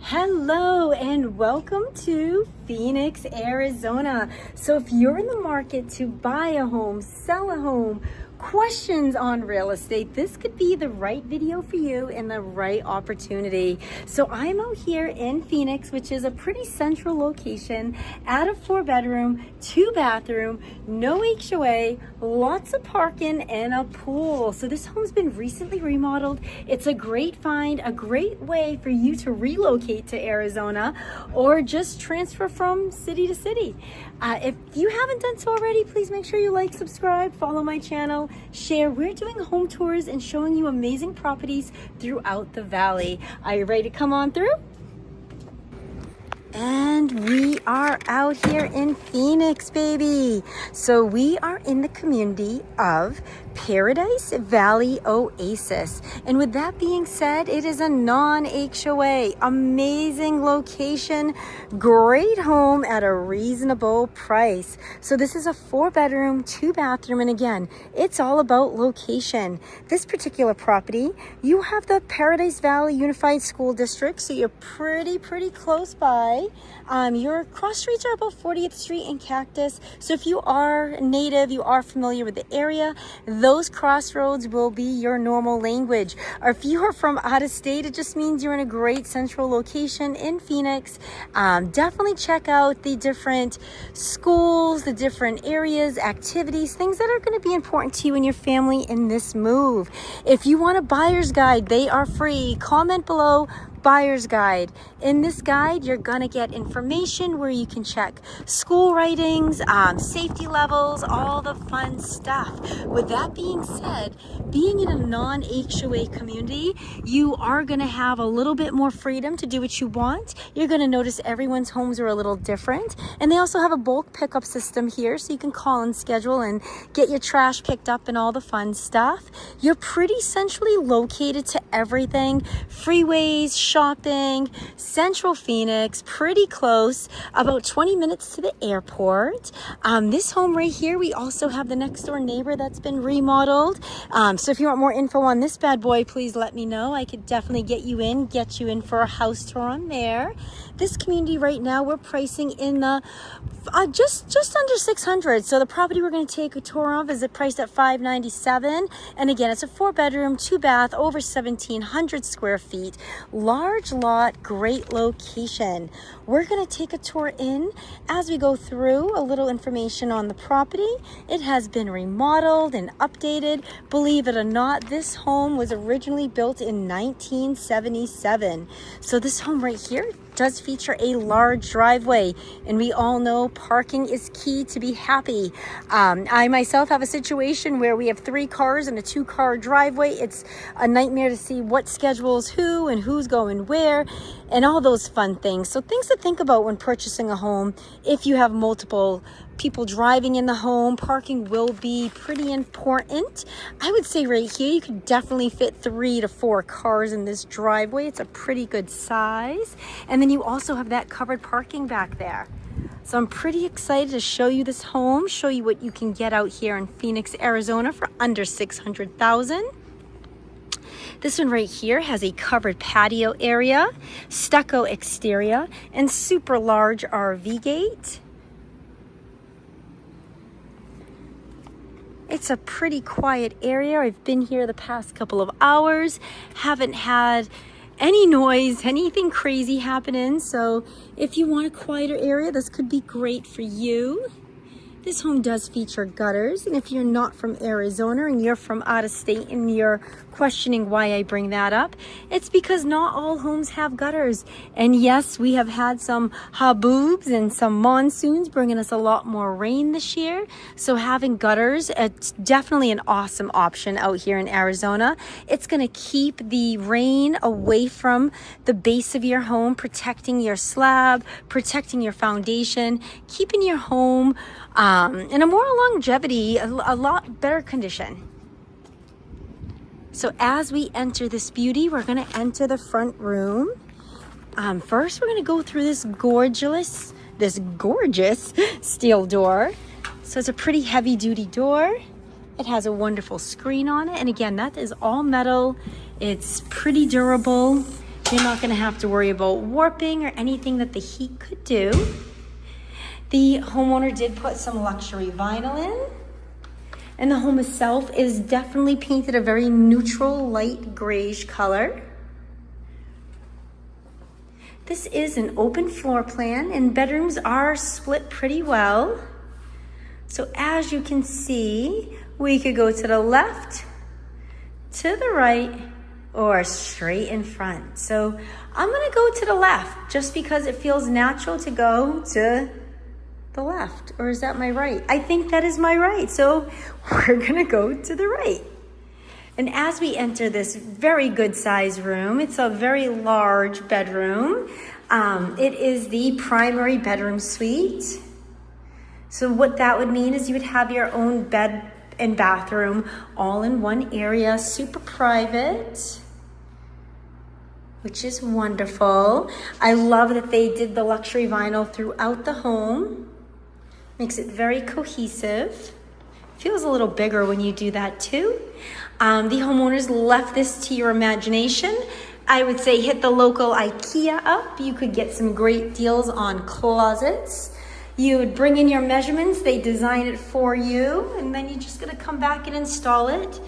Hello and welcome to Phoenix, Arizona. So if you're in the market to buy a home, sell a home, questions on real estate, this could be the right video for you and the right opportunity. So I'm out here in Phoenix, which is a pretty central location, at a 4-bedroom, 2-bathroom, no HOA, lots of parking and a pool. So this home's been recently remodeled. It's a great find, a great way for you to relocate to Arizona or just transfer from city to city. If you haven't done so already, please make sure you like, subscribe, follow my channel, share. We're doing home tours and showing you amazing properties throughout the valley. Are you ready to come on through? And we are out here in Phoenix, baby. So we are in the community of Paradise Valley Oasis. And with that being said, it is a non-HOA, amazing location, great home at a reasonable price. So this is a 4-bedroom, 2-bathroom. And again, it's all about location. This particular property, you have the Paradise Valley Unified School District. So you're pretty close by. Your cross streets are about 40th Street and Cactus. So if you are native, you are familiar with the area, those crossroads will be your normal language. Or if you are from out of state, it just means you're in a great central location in Phoenix. Definitely check out the different schools, the different areas, activities, things that are going to be important to you and your family in this move. If you want a buyer's guide, they are free. Comment below. Buyer's guide. In this guide, you're gonna get information where you can check school writings, safety levels, all the fun stuff. With that being said, being in a non-HOA community, you are gonna have a little bit more freedom to do what you want. You're gonna notice everyone's homes are a little different. And they also have a bulk pickup system here, so you can call and schedule and get your trash picked up and all the fun stuff. You're pretty centrally located to everything. Freeways, shopping, central Phoenix, pretty close, about 20 minutes to the airport. This home right here, we also have the next door neighbor that's been remodeled. So if you want more info on this bad boy, please let me know. I could definitely get you in for a house tour on there. This community right now, we're pricing in the just under 600. So the property we're going to take a tour of is priced at $597. And again, it's a 4-bedroom, 2-bath, over 1,700 square feet. Large lot, great location. We're going to take a tour in as we go through a little information on the property. It has been remodeled and updated. Believe it or not, this home was originally built in 1977. So this home right here does feature a large driveway, and we all know parking is key to be happy. I myself have a situation where we have 3 cars and a 2-car driveway. It's a nightmare to see what schedules who and who's going where and all those fun things. So things to think about when purchasing a home. If you have multiple people driving in the home, parking will be pretty important. I would say right here, you could definitely fit 3 to 4 cars in this driveway. It's a pretty good size. And then you also have that covered parking back there. So I'm pretty excited to show you this home, show you what you can get out here in Phoenix, Arizona for under $600,000. This one right here has a covered patio area, stucco exterior, and super large RV gate. It's a pretty quiet area. I've been here the past couple of hours, haven't had any noise, anything crazy happening. So if you want a quieter area, this could be great for you. This home does feature gutters, and if you're not from Arizona and you're from out of state and you're questioning why I bring that up, it's because not all homes have gutters. And yes, we have had some haboobs and some monsoons bringing us a lot more rain this year. So having gutters, it's definitely an awesome option out here in Arizona. It's going to keep the rain away from the base of your home, protecting your slab, protecting your foundation, keeping your home in a more longevity, a lot better condition. So as we enter this beauty, we're going to enter the front room. First, we're going to go through this gorgeous steel door. So it's a pretty heavy duty door. It has a wonderful screen on it. And again, that is all metal. It's pretty durable. You're not gonna have to worry about warping or anything that the heat could do. The homeowner did put some luxury vinyl in, and the home itself is definitely painted a very neutral, light grayish color. This is an open floor plan, and bedrooms are split pretty well. So as you can see, we could go to the left, to the right, or straight in front. So I'm gonna go to the left just because it feels natural to go to the left. Or is that my right? I think that is my right. So we're gonna go to the right. And as we enter this very good size room, it's a very large bedroom. It is the primary bedroom suite. So what that would mean is you would have your own bed and bathroom all in one area, super private, which is wonderful. I love that they did the luxury vinyl throughout the home. Makes it very cohesive. Feels a little bigger when you do that too. The homeowners left this to your imagination. I would say hit the local IKEA up. You could get some great deals on closets. You would bring in your measurements, they design it for you, and then you're just gonna come back and install it.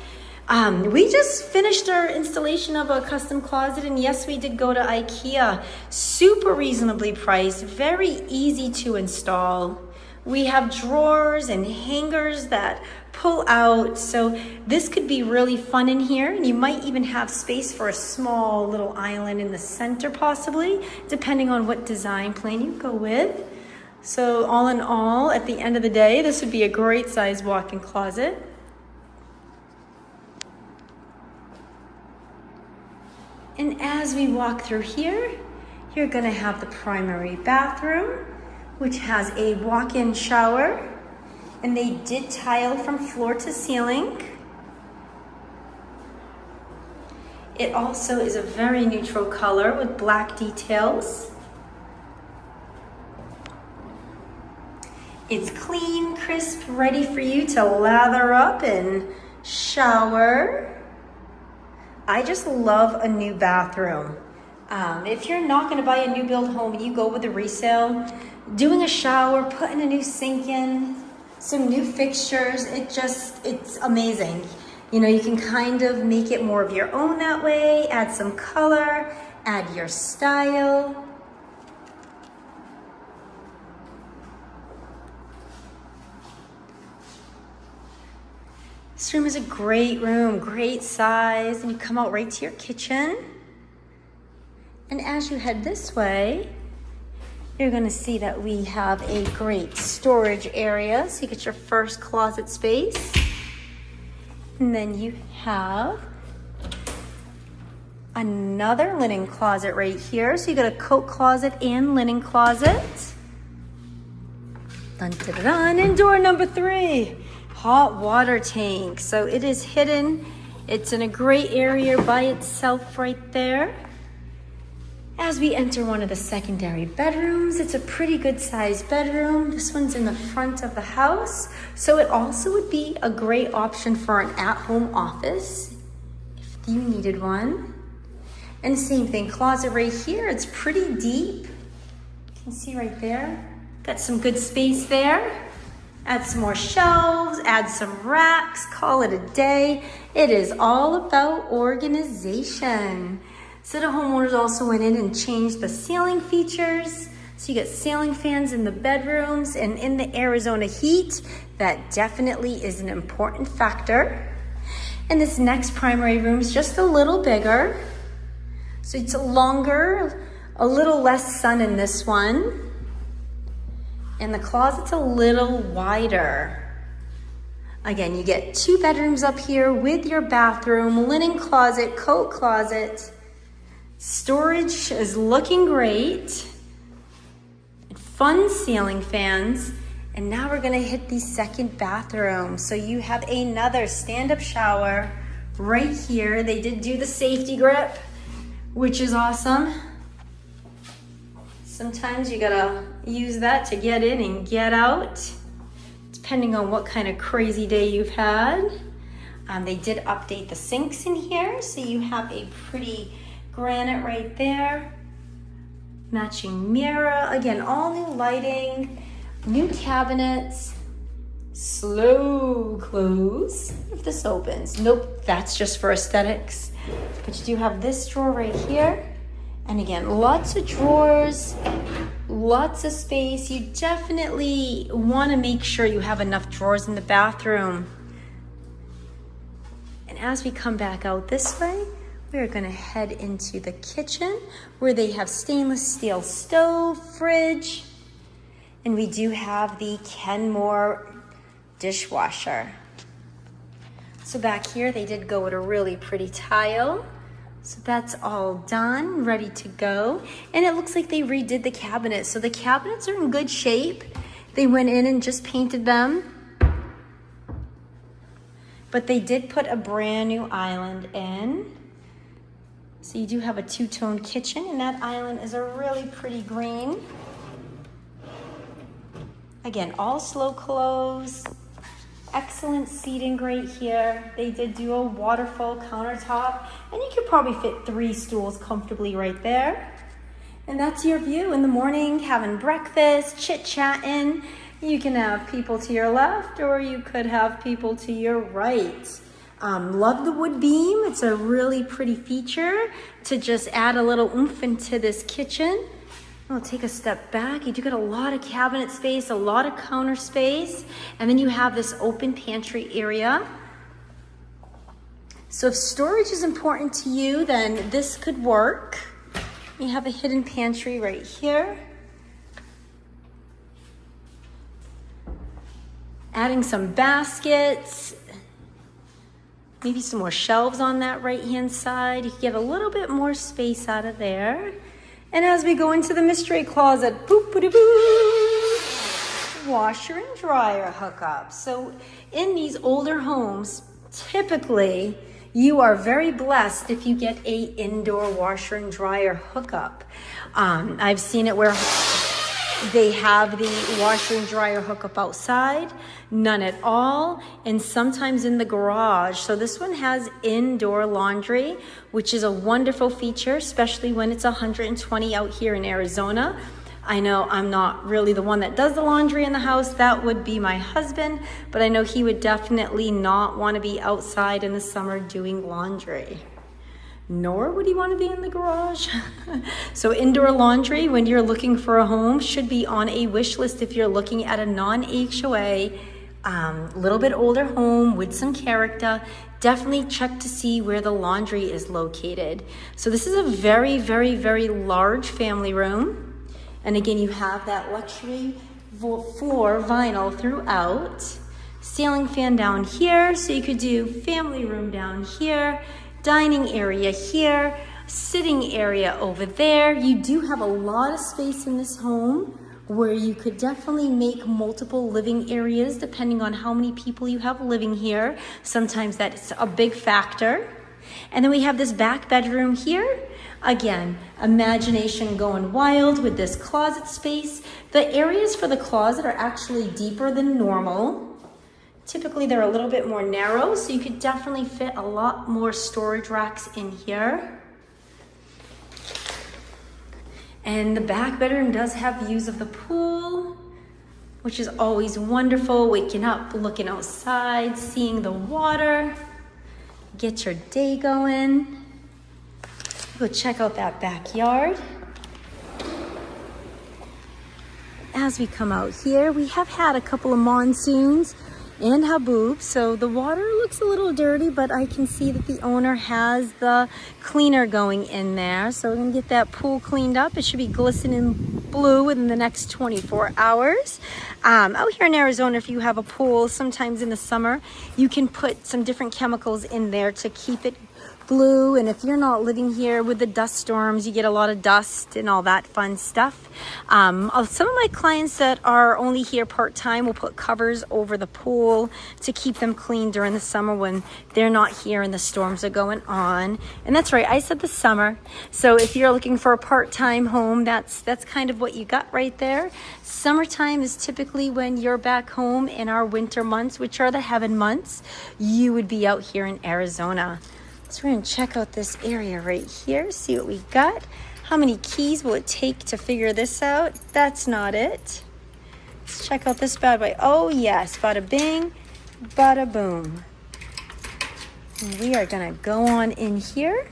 We just finished our installation of a custom closet, and yes, we did go to IKEA. Super reasonably priced, very easy to install. We have drawers and hangers that pull out, so this could be really fun in here, and you might even have space for a small little island in the center possibly, depending on what design plan you go with. So all in all, at the end of the day, this would be a great size walk-in closet. And as we walk through here, you're gonna have the primary bathroom, which has a walk-in shower, and they did tile from floor to ceiling. It also is a very neutral color with black details. It's clean, crisp, ready for you to lather up and shower. I just love a new bathroom. If you're not gonna buy a new build home and you go with a resale, doing a shower, putting a new sink in, some new fixtures, it's amazing. You know, you can kind of make it more of your own that way, add some color, add your style. This room is a great room, great size, and you come out right to your kitchen. And as you head this way, you're gonna see that we have a great storage area. So you get your first closet space. And then you have another linen closet right here. So you got a coat closet and linen closet. Dun, dun, dun, dun. And door number 3. Hot water tank. So it is hidden. It's in a great area by itself right there. As we enter one of the secondary bedrooms, it's a pretty good sized bedroom. This one's in the front of the house. So it also would be a great option for an at-home office if you needed one. And same thing, closet right here. It's pretty deep. You can see right there. Got some good space there. Add some more shelves, add some racks, call it a day. It is all about organization. So the homeowners also went in and changed the ceiling features. So you get ceiling fans in the bedrooms, and in the Arizona heat, that definitely is an important factor. And this next primary room is just a little bigger. So it's longer, a little less sun in this one. And the closet's a little wider. Again, you get 2 bedrooms up here with your bathroom, linen closet, coat closet. Storage is looking great. Fun ceiling fans. And now we're gonna hit the second bathroom. So you have another stand-up shower right here. They did do the safety grip, which is awesome. Sometimes you gotta use that to get in and get out, depending on what kind of crazy day you've had. They did update the sinks in here, so you have a pretty Granite right there. Matching mirror. Again, all new lighting, new cabinets. Slow close if this opens. Nope, that's just for aesthetics. But you do have this drawer right here. And again, lots of drawers, lots of space. You definitely want to make sure you have enough drawers in the bathroom. And as we come back out this way, we're going to head into the kitchen where they have stainless steel stove, fridge, and we do have the Kenmore dishwasher. So back here, they did go with a really pretty tile. So that's all done, ready to go. And it looks like they redid the cabinets. So the cabinets are in good shape. They went in and just painted them. But they did put a brand new island in. So you do have a two-tone kitchen, and that island is a really pretty green. Again, all slow close. Excellent seating right here. They did do a waterfall countertop, and you could probably fit 3 stools comfortably right there. And that's your view in the morning, having breakfast, chit-chatting. You can have people to your left, or you could have people to your right. Love the wood beam. It's a really pretty feature to just add a little oomph into this kitchen. I'll take a step back. You do get a lot of cabinet space, a lot of counter space, and then you have this open pantry area. So if storage is important to you, then this could work. You have a hidden pantry right here. Adding some baskets, maybe some more shelves on that right-hand side. You can get a little bit more space out of there. And as we go into the mystery closet, boop-a-doo-boo, washer and dryer hookup. So in these older homes, typically you are very blessed if you get a indoor washer and dryer hookup. I've seen it where they have the washer and dryer hookup outside, none at all, and sometimes in the garage. So this one has indoor laundry, which is a wonderful feature, especially when it's 120 out here in Arizona. I know I'm not really the one that does the laundry in the house. That would be my husband, but I know he would definitely not want to be outside in the summer doing laundry. Nor would he want to be in the garage. So indoor laundry, when you're looking for a home, should be on a wish list if you're looking at a non-HOA, little bit older home with some character. Definitely check to see where the laundry is located. So this is a very, very, very large family room. And again, you have that luxury floor vinyl throughout. Ceiling fan down here, so you could do family room down here. Dining area here, sitting area over there. You do have a lot of space in this home where you could definitely make multiple living areas depending on how many people you have living here. Sometimes that's a big factor. And then we have this back bedroom here. Again, imagination going wild with this closet space. The areas for the closet are actually deeper than normal. Typically, they're a little bit more narrow, so you could definitely fit a lot more storage racks in here. And the back bedroom does have views of the pool, which is always wonderful. Waking up, looking outside, seeing the water, get your day going. Go check out that backyard. As we come out here, we have had a couple of monsoons and haboob, so the water looks a little dirty, but I can see that the owner has the cleaner going in there. So we're gonna get that pool cleaned up. It should be glistening blue within the next 24 hours. Out here in Arizona, if you have a pool, sometimes in the summer, you can put some different chemicals in there to keep it blue. And if you're not living here with the dust storms, you get a lot of dust and all that fun stuff. Some of my clients that are only here part-time will put covers over the pool to keep them clean during the summer when they're not here and the storms are going on. And that's right, I said the summer. So if you're looking for a part-time home, that's kind of what you got right there. Summertime is typically when you're back home. In our winter months, which are the heaven months, you would be out here in Arizona. So we're gonna check out this area right here, see what we got. How many keys will it take to figure this out? That's not it. Let's check out this bad boy. Oh yes, bada bing, bada boom. And we are gonna go on in here.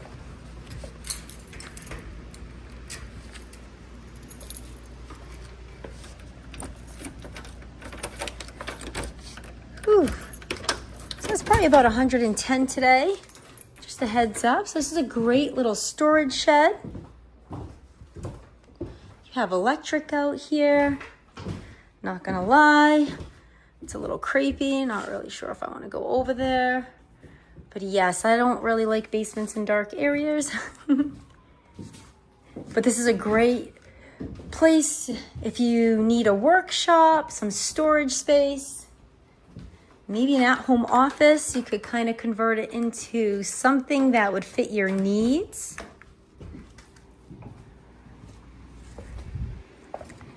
Whew. So it's probably about 110 today. Just a heads up. So this is a great little storage shed. You have electric out here. Not gonna lie, it's a little creepy. Not really sure if I want to go over there. But yes, I don't really like basements in dark areas. But this is a great place if you need a workshop, some storage space, maybe an at-home office. You could kind of convert it into something that would fit your needs.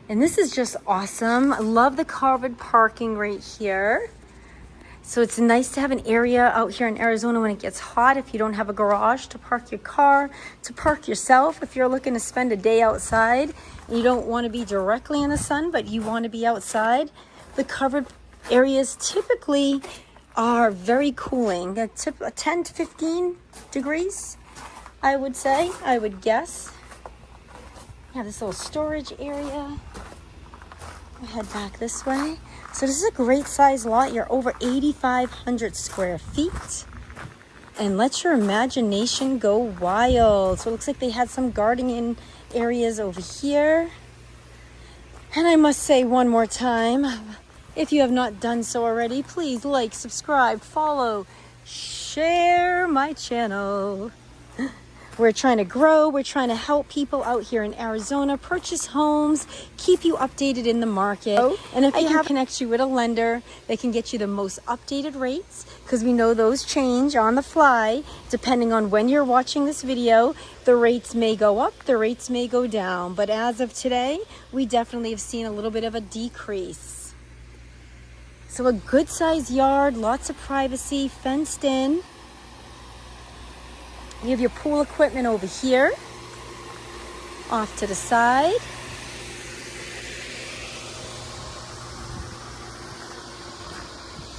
And this is just awesome. I love the covered parking right here. So it's nice to have an area out here in Arizona when it gets hot, if you don't have a garage to park your car, to park yourself if you're looking to spend a day outside and you don't want to be directly in the sun, but you want to be outside. The covered areas typically are very cooling, 10 to 15 degrees, I would say, I would guess. Yeah, this little storage area. We'll head back this way. So this is a great size lot. You're over 8,500 square feet. And let your imagination go wild. So it looks like they had some gardening areas over here. And I must say one more time, if you have not done so already, please like, subscribe, follow, share my channel. We're trying to grow. We're trying to help people out here in Arizona purchase homes, keep you updated in the market. And if I can connect you with a lender that can get you the most updated rates, because we know those change on the fly. Depending on when you're watching this video, the rates may go up, the rates may go down. But as of today, we definitely have seen a little bit of a decrease. So a good sized yard, lots of privacy, fenced in. You have your pool equipment over here, off to the side.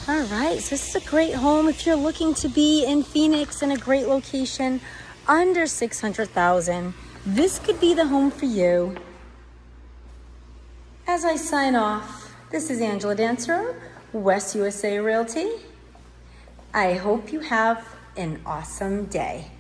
All right, so this is a great home if you're looking to be in Phoenix in a great location under $600,000. This could be the home for you. As I sign off, this is Angela Dansereau, West USA Realty. I hope you have an awesome day.